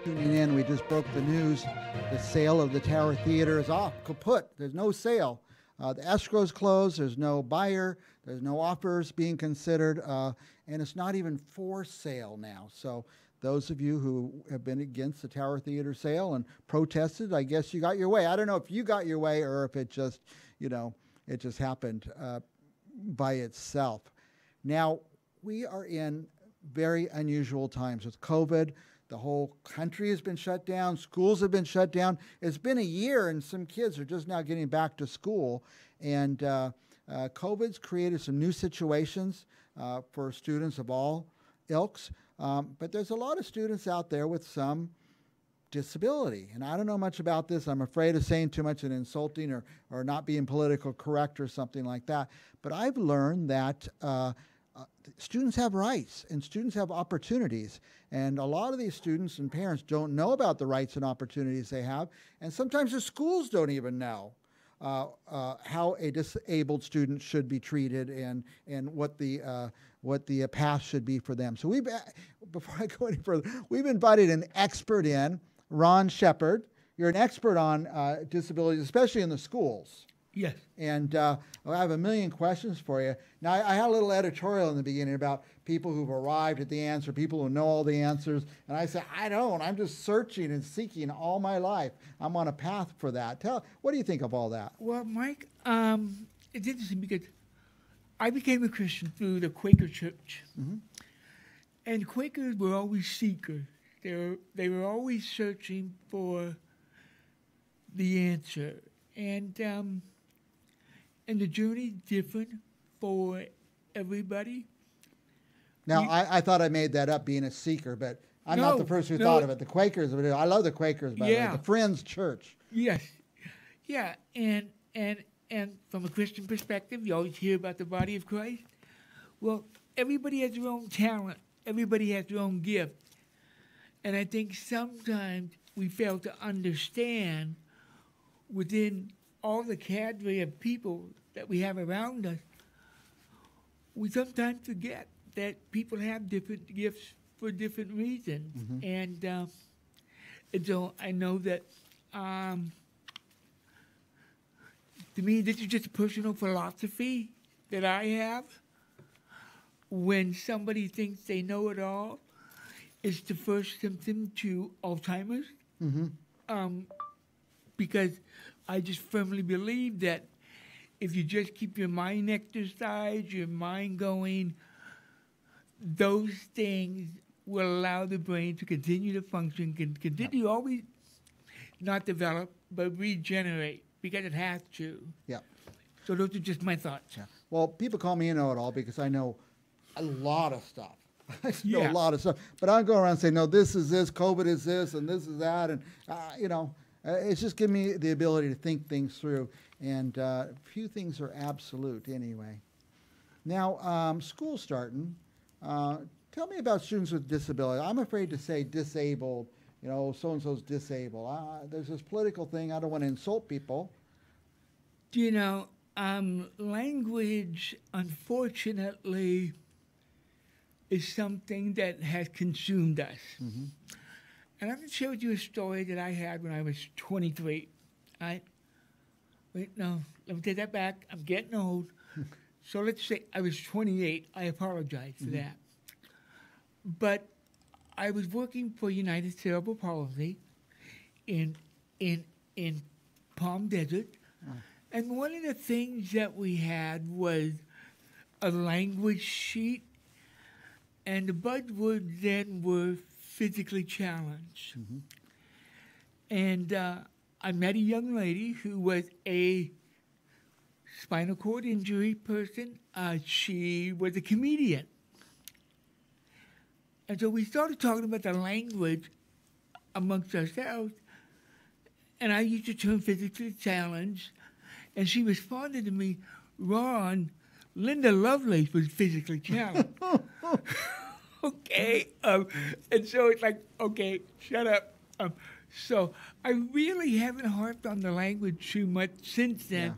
Tuning in, we just broke the news. The sale of the Tower Theater is off, kaput. There's no sale. The escrow's closed. There's no buyer. There's no offers being considered. And it's not even for sale now. So those of you who have been against the Tower Theater sale and protested, I guess you got your way. I don't know if you got your way or if it just, it just happened by itself. Now, we are in very unusual times with COVID. The whole country has been shut down. Schools have been shut down. It's been a year, and some kids are just now getting back to school. And COVID's created some new situations for students of all ilks. But there's a lot of students out there with some disability. And I don't know much about this. I'm afraid of saying too much and insulting or not being politically correct or something like that. But I've learned that students have rights and students have opportunities. And a lot of these students and parents don't know about the rights and opportunities they have. And sometimes the schools don't even know how a disabled student should be treated and what the path should be for them. So before I go any further, we've invited an expert in, Ron Sheppard. You're an expert on disabilities, especially in the schools. Yes. And I have a million questions for you. Now, I had a little editorial in the beginning about people who've arrived at the answer, people who know all the answers. And I said, I don't. I'm just searching and seeking all my life. I'm on a path for that. What do you think of all that? Well, Mike, it's interesting because I became a Christian through the Quaker Church. Mm-hmm. And Quakers were always seekers. They were always searching for the answer. And the journey's different for everybody. Now, I thought I made that up, being a seeker, but I'm not the person who thought of it. The Quakers, I love the Quakers, by the way, the Friends Church. Yes. Yeah, and from a Christian perspective, you always hear about the body of Christ. Well, everybody has their own talent. Everybody has their own gift. And I think sometimes we fail to understand within all the cadre of people that we have around us, we sometimes forget that people have different gifts for different reasons. Mm-hmm. And so I know that, to me, this is just a personal philosophy that I have. When somebody thinks they know it all, it's the first symptom to Alzheimer's. Mm-hmm. Because I just firmly believe that if you just keep your mind exercised, your mind going, those things will allow the brain to continue to function, continue always not develop, but regenerate, because it has to. Yeah. So those are just my thoughts. Yeah. Well, people call me a know-it-all because I know a lot of stuff. I know a lot of stuff. But I go around and say, no, this is this, COVID is this, and this is that, and, it's just giving me the ability to think things through, and few things are absolute anyway. Now, school's starting. Tell me about students with disability. I'm afraid to say disabled, so-and-so's disabled. There's this political thing. I don't want to insult people. Language, unfortunately, is something that has consumed us. Mm-hmm. And I'm going to share with you a story that I had when I was 23. Wait, no, let me take that back. I'm getting old. So let's say I was 28. I apologize for that. But I was working for United Cerebral Palsy in Palm Desert. And one of the things that we had was a language sheet. And the buzzwords then were physically challenged. Mm-hmm. And I met a young lady who was a spinal cord injury person. She was a comedian. And so we started talking about the language amongst ourselves. And I used the term physically challenged. And she responded to me, Ron, Linda Lovelace was physically challenged. Okay. And so it's like, okay, shut up. So I really haven't harped on the language too much since then,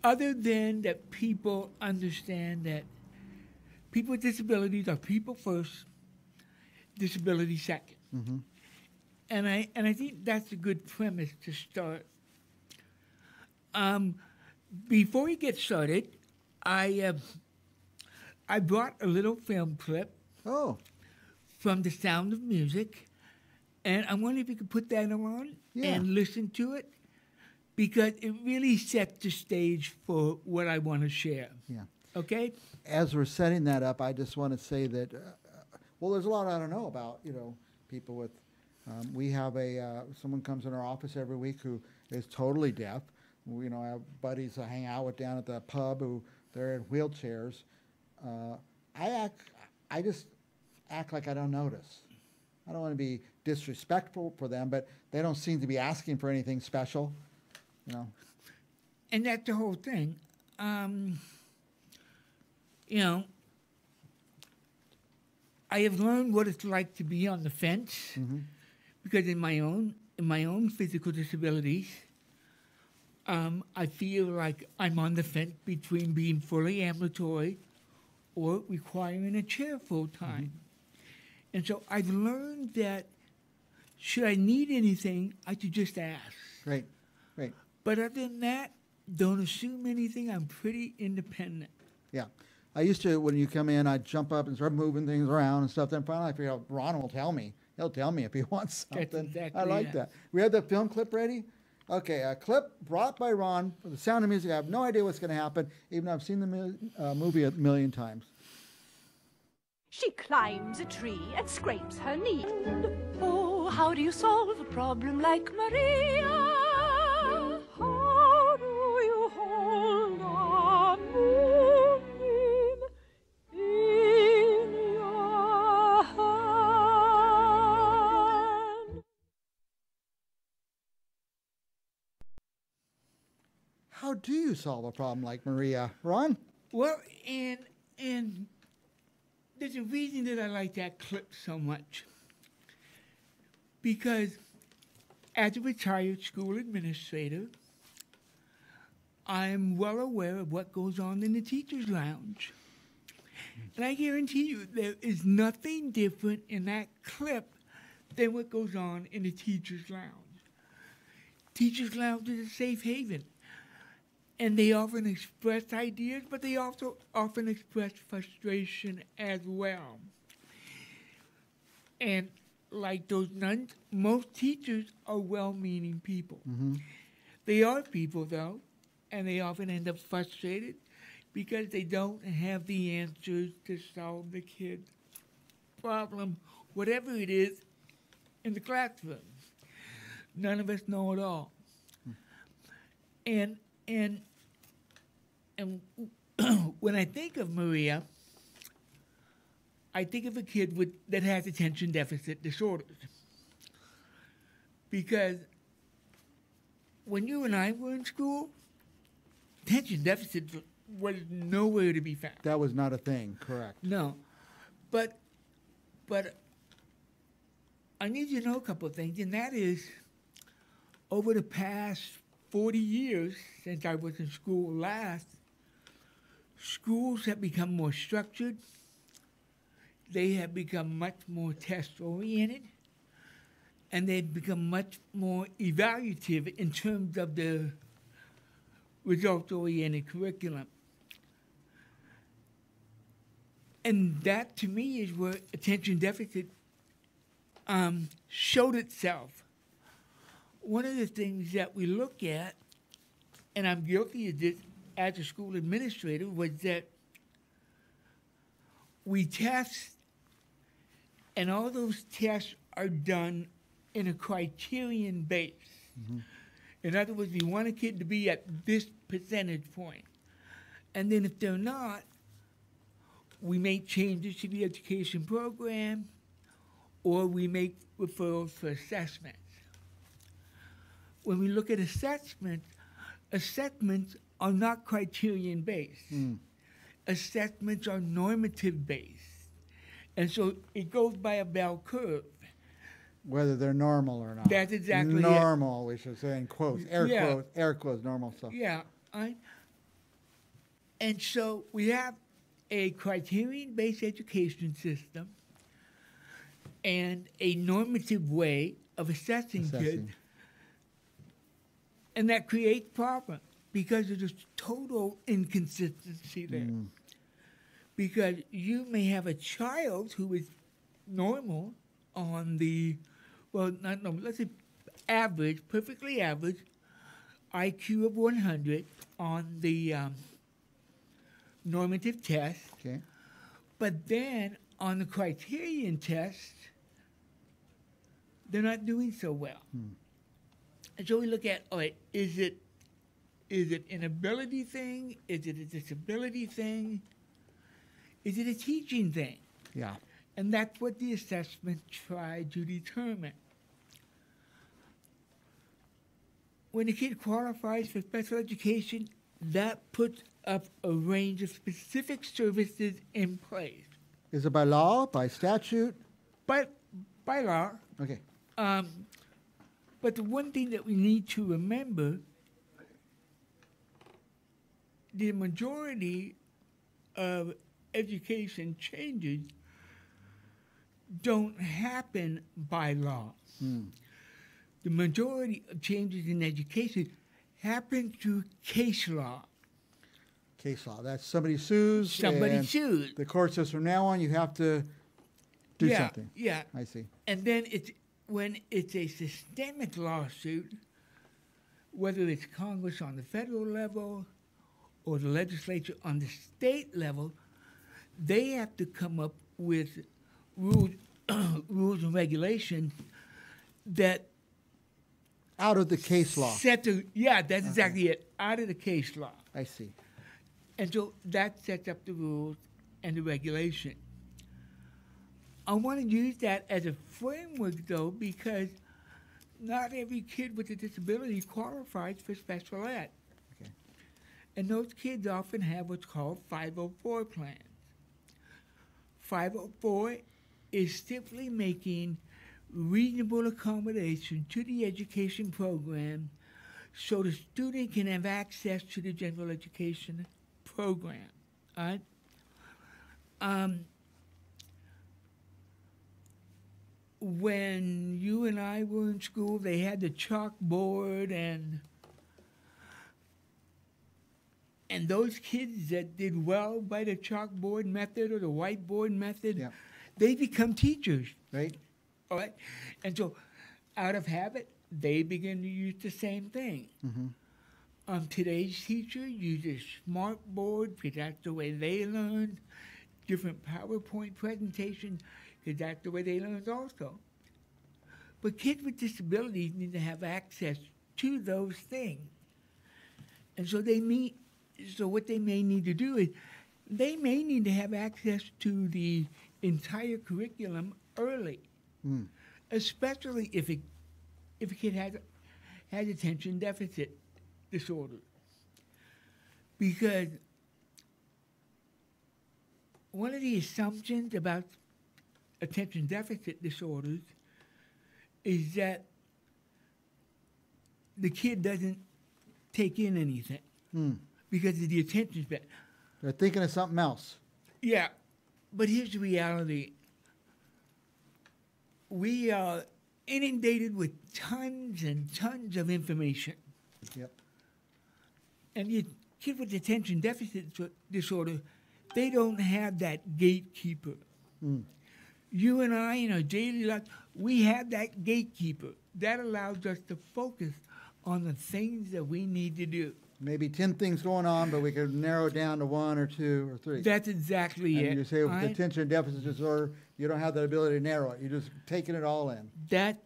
other than that people understand that people with disabilities are people first, disability second. Mm-hmm. and I think that's a good premise to start. Before we get started, I brought a little film clip Oh, from The Sound of Music, and I wonder if you could put that on Yeah. and listen to it, because it really sets the stage for what I want to share. yeah. Okay? As we're setting that up, I just want to say that, well, there's a lot I don't know about, people with, we have someone comes in our office every week who is totally deaf. I have buddies I hang out with down at the pub who they're in wheelchairs. I just act like I don't notice. I don't want to be disrespectful for them, but they don't seem to be asking for anything special, And that's the whole thing. I have learned what it's like to be on the fence, because in my own physical disabilities, I feel like I'm on the fence between being fully ambulatory or requiring a chair full time. And so I've learned that should I need anything, I should just ask. Great. But other than that, don't assume anything. I'm pretty independent. Yeah. I used to, when you come in, I'd jump up and start moving things around and stuff. Then finally I figured out Ron will tell me. He'll tell me if he wants something. That's exactly I like it. that. We had the film clip ready? Okay, a clip brought by Ron for The Sound of Music. I have no idea what's going to happen, even though I've seen the movie a million times. She climbs a tree and scrapes her knee. Oh, how do you solve a problem like Maria? How do you hold a moonbeam in your hand? How do you solve a problem like Maria? Ron? Well, and there's a reason that I like that clip so much. Because as a retired school administrator, I'm well aware of what goes on in the teacher's lounge. And I guarantee you there is nothing different in that clip than what goes on in the teacher's lounge. Teacher's lounge is a safe haven. And they often express ideas, but they also often express frustration as well. And like those nuns, most teachers are well-meaning people. They are people, though, and they often end up frustrated because they don't have the answers to solve the kid's problem, whatever it is, in the classroom. None of us know it all. And when I think of Maria, I think of a kid that has attention deficit disorders. Because when you and I were in school, attention deficit was nowhere to be found. That was not a thing, correct. No. But I need you to know a couple of things, and that is, over the past 40 years since I was in school last, schools have become more structured. They have become much more test-oriented, and they've become much more evaluative in terms of the result-oriented curriculum. And that, to me, is where attention deficit showed itself. One of the things that we look at, and I'm guilty of this as a school administrator, was that we test, and all those tests are done in a criterion base. In other words, we want a kid to be at this percentage point. And then if they're not, we make changes to the education program, or we make referrals for assessments. When we look at assessments, assessments are not criterion-based. Assessments are normative-based. And so it goes by a bell curve. Whether they're normal or not. That's exactly it. Normal, we should say in quotes. Yeah. Air quotes, normal stuff. Yeah. And so we have a criterion-based education system and a normative way of assessing kids. Assessing. And that creates problems because there's total inconsistency there. Because you may have a child who is normal on the, well, not normal, let's say average, perfectly average, IQ of 100 on the normative test. Okay. But then on the criterion test, they're not doing so well. And so we look at, all right, is it an ability thing? Is it a disability thing? Is it a teaching thing? Yeah. And that's what the assessment tried to determine. When a kid qualifies for special education, that puts up a range of specific services in place. Is it by law, by statute? But by law. Okay. But the one thing that we need to remember, the majority of education changes don't happen by law. The majority of changes in education happen through case law. Case law. That's somebody sues. Somebody and sues. The court says from now on you have to do something. Yeah. I see. And then when it's a systemic lawsuit, whether it's Congress on the federal level or the legislature on the state level, they have to come up with rules and regulations that Out of the case law. That's exactly it. Out of the case law. I see. And so that sets up the rules and the regulation. I want to use that as a framework, though, because not every kid with a disability qualifies for special ed. Okay. And those kids often have what's called 504 plans. 504 is simply making reasonable accommodation to the education program so the student can have access to the general education program. All right? When you and I were in school, they had the chalkboard, and those kids that did well by the chalkboard method or the whiteboard method, they become teachers. Right? All right? And so out of habit, they begin to use the same thing. Today's teacher uses smartboard because that's the way they learn, different PowerPoint presentations because that's the way they learn also. But kids with disabilities need to have access to those things. And so what they may need to do is they may need to have access to the entire curriculum early, especially if a kid has attention deficit disorder. Because one of the assumptions about attention deficit disorders is that the kid doesn't take in anything because of the attention span. They're thinking of something else. Yeah, but here's the reality. We are inundated with tons and tons of information. Yep. And the kid with attention deficit disorder, they don't have that gatekeeper. You and I, in our daily life, we have that gatekeeper. That allows us to focus on the things that we need to do. Maybe 10 things going on, but we could narrow it down to 1 or 2 or 3. That's exactly it. And you say with attention deficit disorder, you don't have that ability to narrow it. You're just taking it all in. That's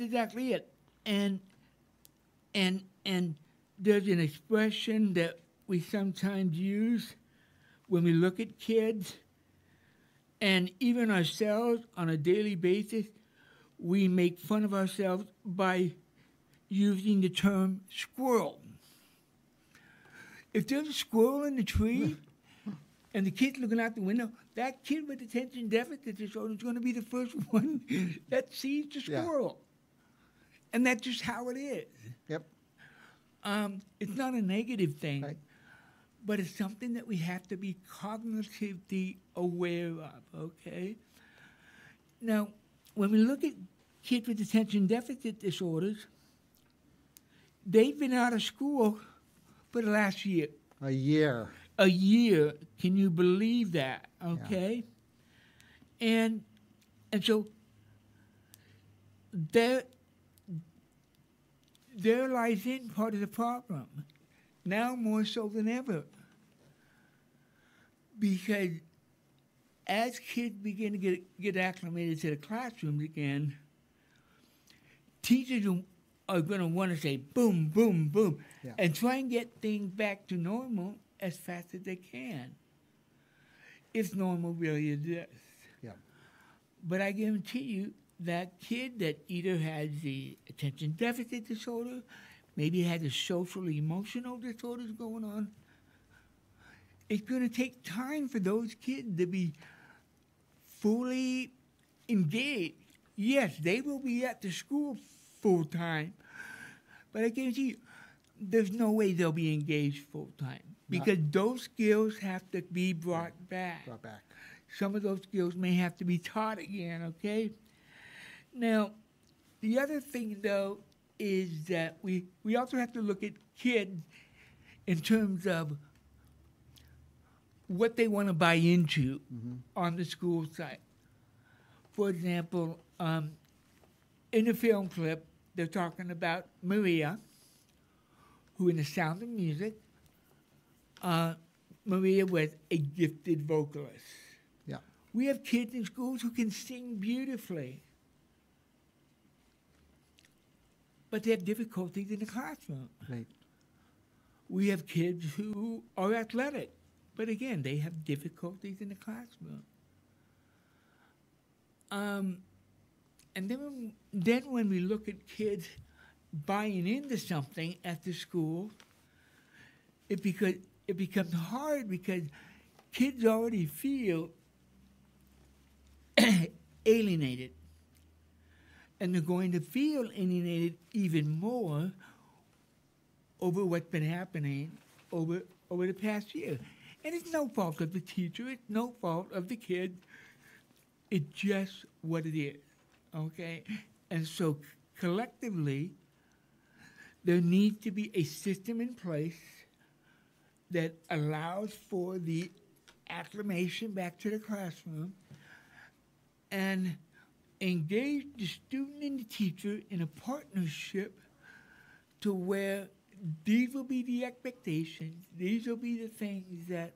exactly it. And there's an expression that we sometimes use when we look at kids, and even ourselves on a daily basis, we make fun of ourselves by using the term squirrel. If there's a squirrel in the tree and the kid's looking out the window, that kid with attention deficit disorder is going to be the first one that sees the squirrel. And that's just how it is. Yep. It's not a negative thing, Right. but it's something that we have to be cognitively aware of, okay? Now, when we look at kids with attention deficit disorders, they've been out of school for the last year. A year. A year. Can you believe that? Okay? And so there lies in part of the problem. Now more so than ever. Because as kids begin to get acclimated to the classrooms again, teachers are going to want to say boom, boom, boom, and try and get things back to normal as fast as they can. If normal really exists. Yeah. But I guarantee you that kid that either has the attention deficit disorder, maybe has a social emotional disorders going on, it's going to take time for those kids to be fully engaged. Yes, they will be at the school full time, but I guarantee you, there's no way they'll be engaged full time because those skills have to be brought back. Some of those skills may have to be taught again, okay? Now, the other thing, though, is that we also have to look at kids in terms of what they want to buy into on the school site. For example, in the film clip, they're talking about Maria, who in The Sound of Music, Maria was a gifted vocalist. Yeah. We have kids in schools who can sing beautifully, but they have difficulties in the classroom. Right. We have kids who are athletic, but again, they have difficulties in the classroom. And then when we look at kids buying into something at the school, it becomes hard because kids already feel alienated. And they're going to feel alienated even more over what's been happening over the past year. And it's no fault of the teacher, it's no fault of the kid. It's just what it is, okay? And so collectively, there needs to be a system in place that allows for the acclimation back to the classroom and engage the student and the teacher in a partnership to where these will be the expectations, these will be the things that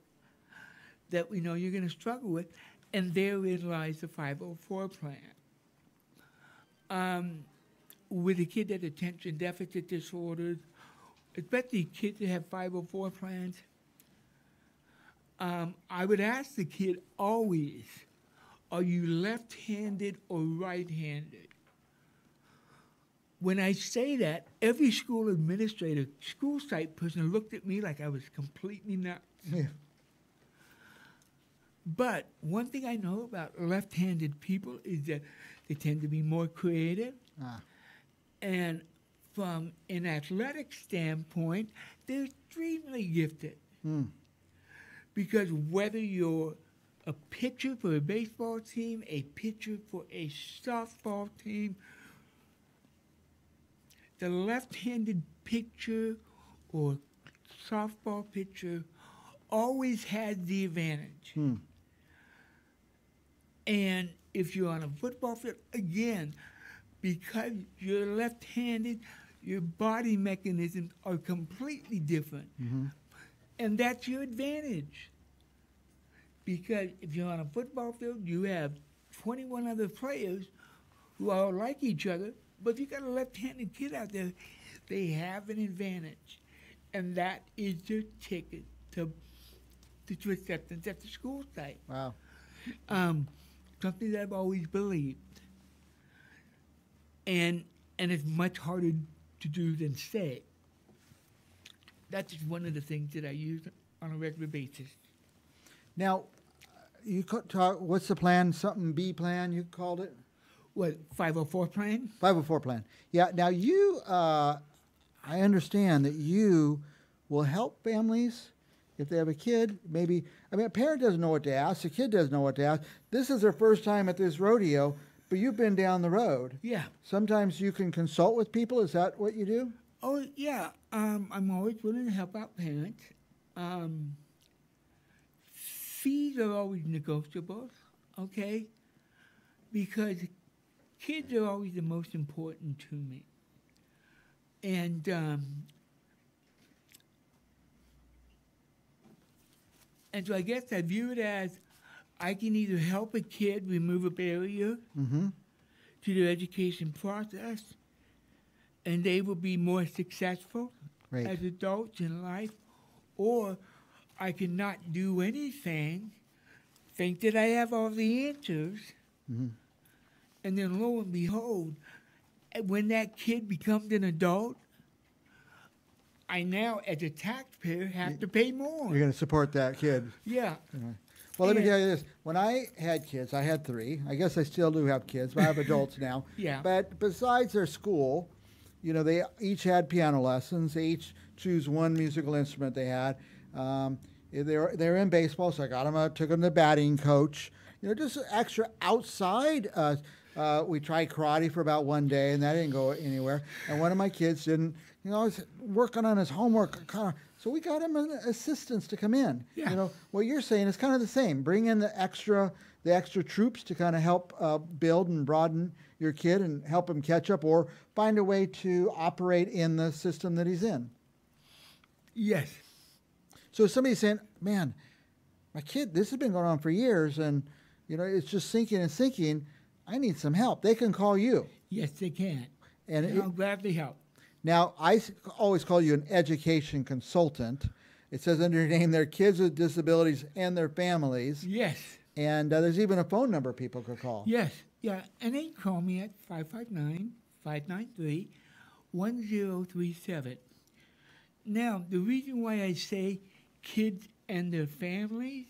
we know you're going to struggle with, and therein lies the 504 plan. With a kid that attention deficit disorders, especially kids that have 504 plans, I would ask the kid always, are you left-handed or right-handed? When I say that, every school administrator, school site person looked at me like I was completely nuts. Yeah. But one thing I know about left-handed people is that they tend to be more creative. And from an athletic standpoint, they're extremely gifted. Because whether you're a pitcher for a baseball team, a pitcher for a softball team, the left-handed pitcher or softball pitcher always has the advantage. And if you're on a football field, again, because you're left-handed, your body mechanisms are completely different. And that's your advantage. Because if you're on a football field, you have 21 other players who all like each other, but if you got a left-handed kid out there, they have an advantage. And that is your ticket to acceptance at the school site. Wow. Something that I've always believed. And it's much harder to do than say. That's just one of the things that I use on a regular basis. Now, you could talk, what's the plan? Something B plan, you called it? What, 504 plan? 504 plan. Yeah, now you, I understand that you will help families if they have a kid, maybe, I mean, a parent doesn't know what to ask, a kid doesn't know what to ask. This is their first time at this rodeo, But you've been down the road. Yeah. Sometimes you can consult with people. Is that what you do? Oh, yeah. I'm always willing to help out parents. Fees are always negotiable, okay? Because kids are always the most important to me. And so I guess I view it as I can either help a kid remove a barrier to their education process, and they will be more successful as adults in life, or I can not do anything, think that I have all the answers, and then lo and behold, when that kid becomes an adult, I now, as a taxpayer, have to pay more. You're going to support that kid. Yeah. Well, let me tell you this. When I had kids, I had 3. I guess I still do have kids, but I have adults now. Yeah. But besides their school, you know, they each had piano lessons. They each choose one musical instrument they had. They're in baseball, so I took them to batting coach. You know, just extra outside. We tried karate for about one day, and that didn't go anywhere. And one of my kids didn't, you know, was working on his homework. So we got him an assistants to come in. Yeah. You know, what you're saying is kind of the same. Bring in the extra troops to kind of help build and broaden your kid and help him catch up, or find a way to operate in the system that he's in. Yes. So if somebody's saying, man, my kid, this has been going on for years, and, you know, it's just sinking and sinking. I need some help. They can call you. Yes, they can. And I'll gladly help. Now, I always call you an education consultant. It says under your name, there are kids with disabilities and their families. Yes. And there's even a phone number people could call. Yes. Yeah. And they can call me at 559-593-1037. Now, the reason why I say kids and their families,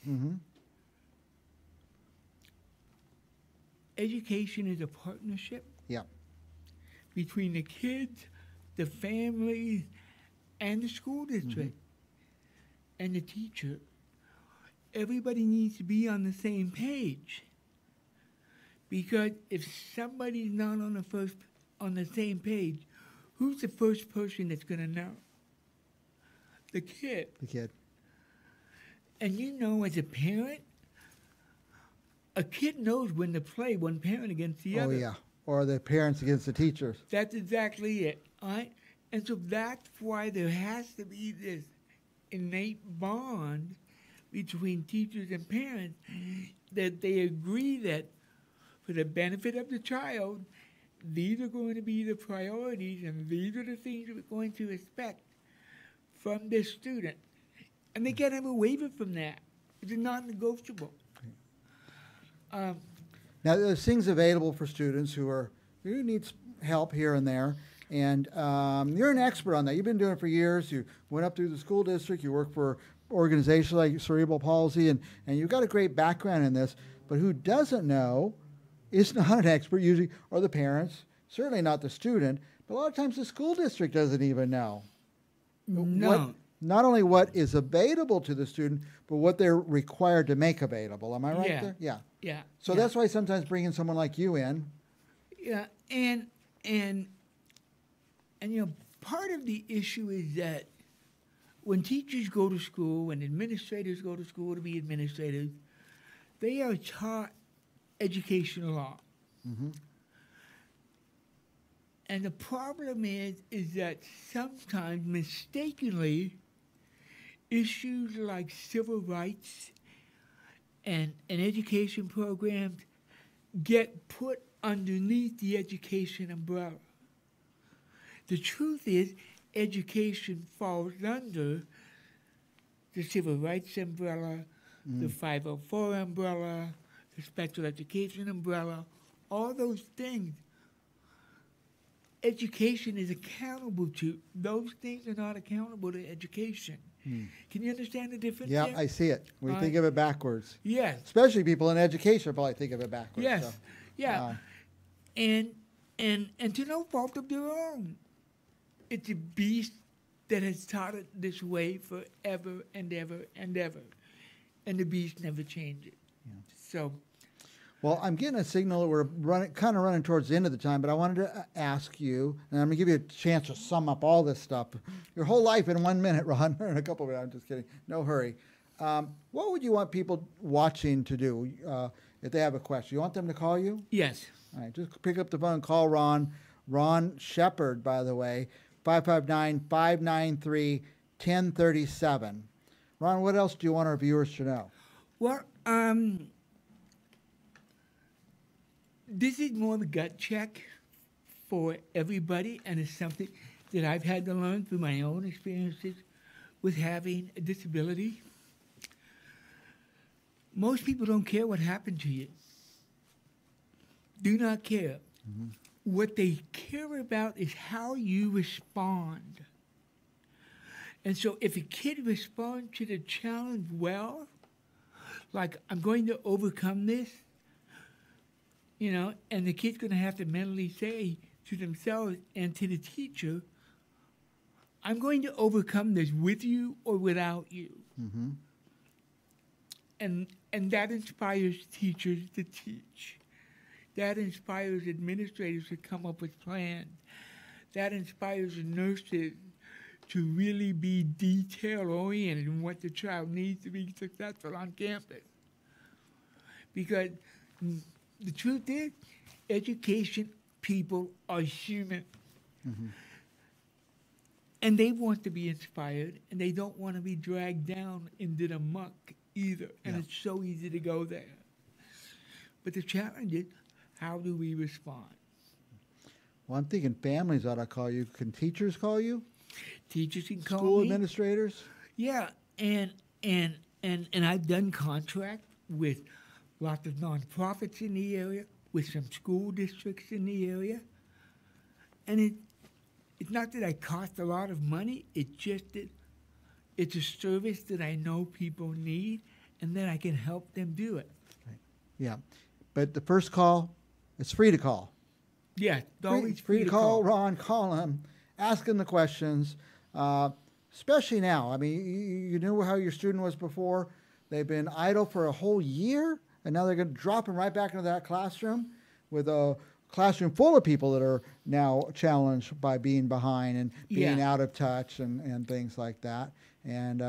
education is a partnership between the kids, the families, and the school district, and the teacher. Everybody needs to be on the same page. Because if somebody's not on the same page, who's the first person that's going to know? The kid. The kid. And you know, as a parent, a kid knows when to play one parent against the other. Oh, yeah. Or the parents against the teachers. That's exactly it. All right? And so that's why there has to be this innate bond between teachers and parents, that they agree that for the benefit of the child, these are going to be the priorities, and these are the things we're going to expect from this student. And they can't have a waiver from that. It's non-negotiable. Now, there's things available for students who need help here and there. And you're an expert on that. You've been doing it for years. You went up through the school district. You work for organizations like Cerebral Palsy, and you've got a great background in this. But who doesn't know is not an expert usually, or the parents, certainly not the student, but a lot of times the school district doesn't even know. No. Not only what is available to the student, but what they're required to make available. Am I right there? Yeah. Yeah. So that's why sometimes bringing someone like you in. Yeah, and you know, part of the issue is that when teachers go to school, when administrators go to school to be administrators, they are taught educational law. And the problem is that sometimes mistakenly issues like civil rights and education programs get put underneath the education umbrella. The truth is, education falls under the civil rights umbrella, the 504 umbrella, the special education umbrella, all those things. Education is accountable to. Those things are not accountable to education. Can you understand the difference? Yeah, there? I see it. We think of it backwards. Yes. Especially people in education probably think of it backwards. Yes. So, yeah. And to no fault of their own. It's a beast that has taught it this way forever and ever and ever. And the beast never changes. Yeah. So. Well, I'm getting a signal that we're kind of running towards the end of the time, but I wanted to ask you, and I'm going to give you a chance to sum up all this stuff. Your whole life in 1 minute, Ron, in a couple of minutes. I'm just kidding. No hurry. What would you want people watching to do if they have a question? You want them to call you? Yes. All right, just pick up the phone and call Ron. Ron Sheppard, by the way, 559-593-1037. Ron, what else do you want our viewers to know? Well, this is more of a gut check for everybody, and it's something that I've had to learn through my own experiences with having a disability. Most people don't care what happened to you. Do not care. Mm-hmm. What they care about is how you respond. And so if a kid responds to the challenge well, like, I'm going to overcome this, you know, and the kid's going to have to mentally say to themselves and to the teacher, I'm going to overcome this with you or without you. Mm-hmm. And that inspires teachers to teach. That inspires administrators to come up with plans. That inspires nurses to really be detail-oriented in what the child needs to be successful on campus. Because the truth is, education people are human. Mm-hmm. And they want to be inspired, and they don't want to be dragged down into the muck either. And it's so easy to go there. But the challenge is, how do we respond? Well, I'm thinking families ought to call you. Can teachers call you? Teachers can call School me. Administrators? Yeah, and I've done contract with lots of nonprofits in the area, with some school districts in the area. And it's not that I cost a lot of money, it's just that it's a service that I know people need, and then I can help them do it. Right. Yeah, but the first call, it's free to call. Yeah, it's always free to call. Ron, call him, ask him the questions, especially now. I mean, you knew how your student was before. They've been idle for a whole year, and now they're going to drop him right back into that classroom with a classroom full of people that are now challenged by being behind and being out of touch and things like that. And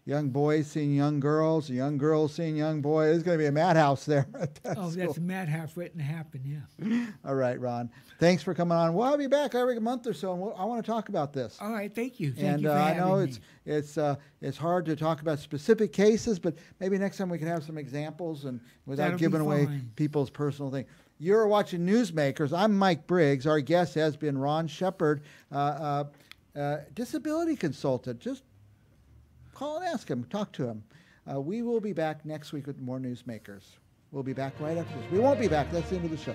young boys seeing young girls seeing young boys. There's going to be a madhouse there at that school. That's a madhouse waiting to happen, yeah. All right, Ron. Thanks for coming on. We'll have you back every month or so, and I want to talk about this. All right, thank you. Thank you for I know having me. it's hard to talk about specific cases, but maybe next time we can have some examples and without That'll giving away people's personal thing. You're watching Newsmakers. I'm Mike Briggs. Our guest has been Ron Sheppard, disability consultant. Just call and ask him, talk to him. We will be back next week with more Newsmakers. We'll be back right after this. We won't be back. That's the end of the show.